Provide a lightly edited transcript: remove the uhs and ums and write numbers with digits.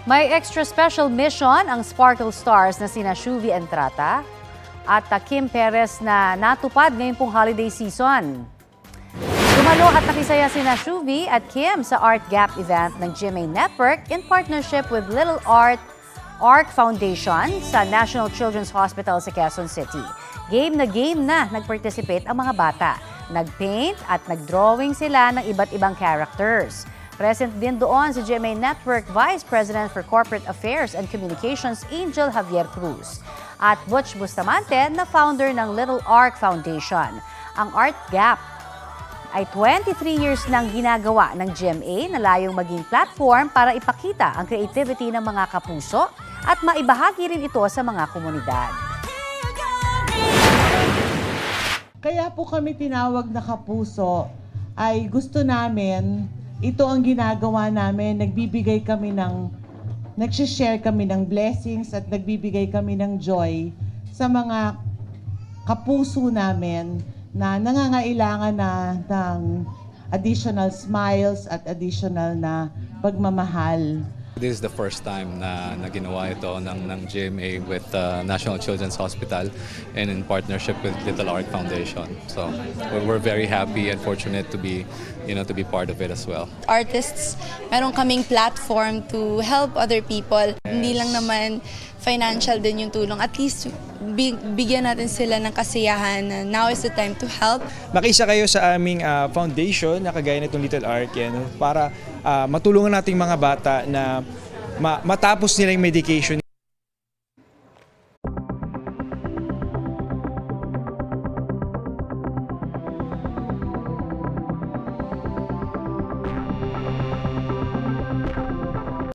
May extra special mission ang Sparkle Stars na sina Shuvi Entrata at Kim Perez na natupad ngayong pong holiday season. Dumalo at nakisaya sina Shuvi at Kim sa Art Gap event ng GMA Network in partnership with Little Arc Foundation sa National Children's Hospital sa Quezon City. Game na nag-participate ang mga bata. Nag-paint at nag-drawing sila ng iba't ibang characters. Present din doon si GMA Network Vice President for Corporate Affairs and Communications, Angel Javier Cruz. At Butch Bustamante na founder ng Little Arc Foundation. Ang Art Gap ay 23 years nang ginagawa ng GMA na layong maging platform para ipakita ang creativity ng mga kapuso at maibahagi rin ito sa mga komunidad. Kaya po kami tinawag na Kapuso ay gusto namin, ito ang ginagawa namin, nagsishare kami ng blessings at nagbibigay kami ng joy sa mga kapuso namin na nangangailangan na ng additional smiles at additional na pagmamahal. This is the first time na ginawa ito ng GMA with National Children's Hospital and in partnership with Little Arc Foundation. So we're very happy and fortunate to be part of it as well. Artists, meron kaming platform to help other people. Hindi lang naman financial din yung tulong. At least bigyan natin sila ng kasiyahan na now is the time to help. Makisa kayo sa aming foundation na kagaya nitong Little Arc para matulungan nating mga bata na matapos nila yung medication.